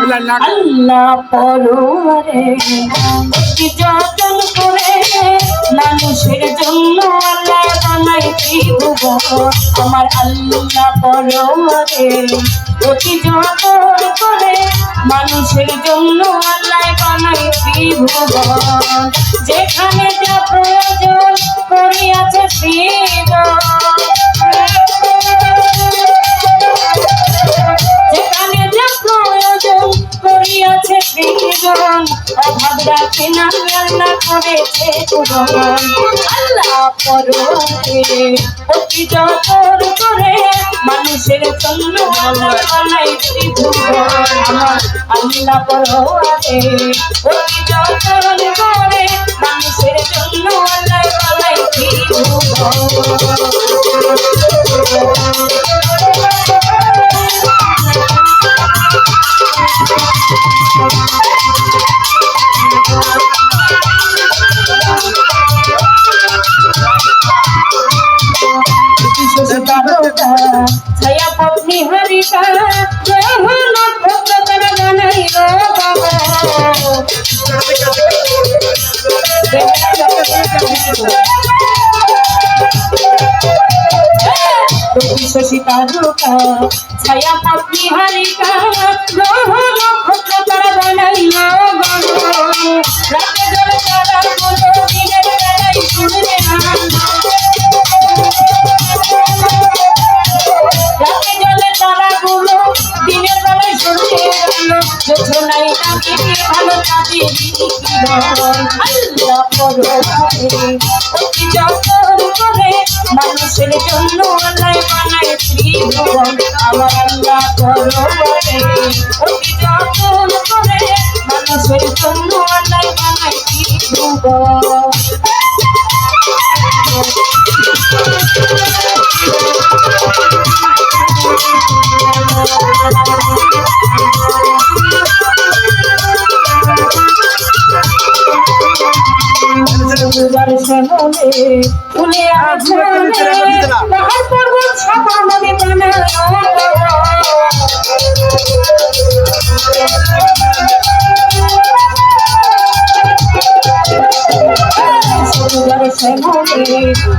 আল্লাহ পরোয়ারে যতন করে মানুষের জন্য আল্লাহ বানাইছি ভুবন আমার আল্লাহ পরোয়ারে অতি যতন করে মানুষের জন্য আল্লাহ বানাইছি ভুবন যেখানে যা প্রয়োজন করিয়াছে সৃজন যেখানে যা প্রয়োজন করিয়াছে সৃজন অভাব রাখে না আল্লাহ করেছে পূরণ আল্লাহ পরোয়ারে অতি যতন করে মানুষের জন্য আল্লাহ বানাইছি ভুবন আমার আল্লাহ পরোয়ারে অতি যতন করে মানুষের জন্য আল্লাহ বানাইছি ভুবন ছায়া পত্নী হরিকা জানাই বাবা শশী তারকা ছায়া পত্নী হরিকা নক্ষত্র তারা জানাইল রাতে জলে তারা বলো দিনের বেলায় শুনবে না রাতে জলে তারা গুলো দিনের বেলায় শুনবে যোজনাই তাকে ভালো তাদের আল্লাহ পরোয়ারে অতি যতন করে মানুষের জন্য আল্লাহ বানাইছি ভুবন আমার আল্লাহ পরোয়ারে অতি যতন করে মানুষের জন্য আল্লাহ বানাইছি ভুবন ফুলে পাহাড় পর্বত সাগর নদী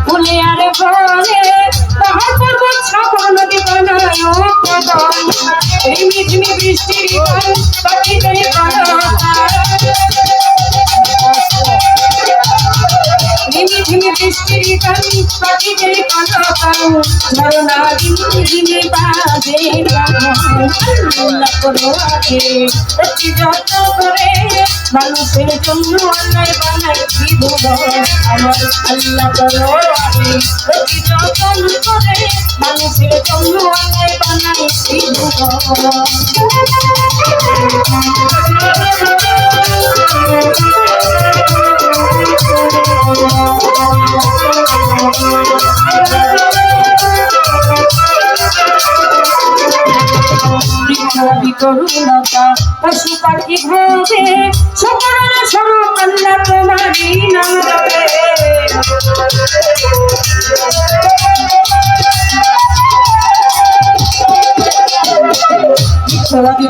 ফুলে আর ভরে পাহাড় পর্বত সাগর নদী বানায় ঝিমি ঝিমি বৃষ্টির পাখিদের ঝিমি ঝিমি বৃষ্টির পাখিদের ঝরনা ঝিমি ঝিমি বাজে আল্লাহ পরোয়ারে অতি যত্ন করে মানুষের জন্য আল্লাহ বানাইছি ভুবন আমার আল্লাহ পরোয়ারে অতি যত্ন করে মানুষের জন্য আল্লাহ বানাইছি ভুবন করুণতা পশু পাখি ভোগে সকল স্বরূপ আল্লাহ তোমারই নাম ধরে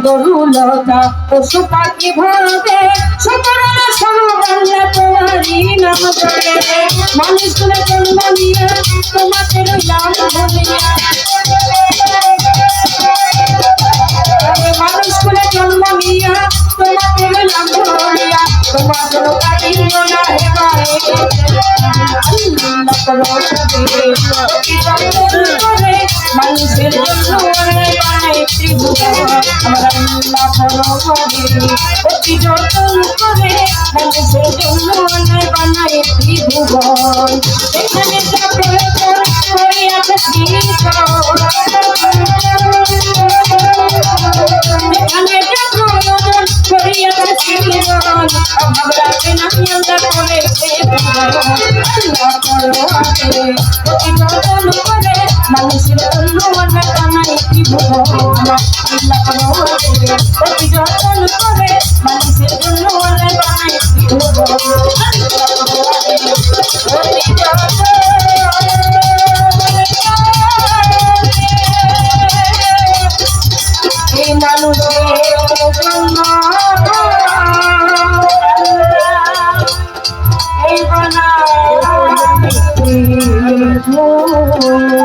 করুণতা পশু পাখি ভোগে সকল স্বরূপ আল্লাহ তোমারই নাম ধরে মানুষগুলো জন্ম নিয়ে তোমাদের নাম ধরিয়া মানুষগুলো জন্ম নিয়া তোমাদের নাম ধরিয়া তোমাদের কাটিল না হেবারে আল্লাহ পরোয়ারে মানুষের জন্য বানাইছি ভুবন আমার আল্লাহ পরোয়ারে অতি যত্ন করে মানুষের জন্য বানাইছি ভুবন এখানে যা প্রয়োজন করিয়াছে সৃজন যেখানে যা প্রয়োজন করিয়াছে সৃজন অভাব রাখে না আল্লাহ করেছে আল্লাহ পরোয়ারে অতি যত্ন করে মানুষের জন্য বানাইছি ভুবন আমার আল্লাহ পরোয়ারে অতি যত্ন করে মানুষের জন্য বানাইছি ভুবন আল্লাহ পরোয়ারে অতি যত্ন মানুষের গো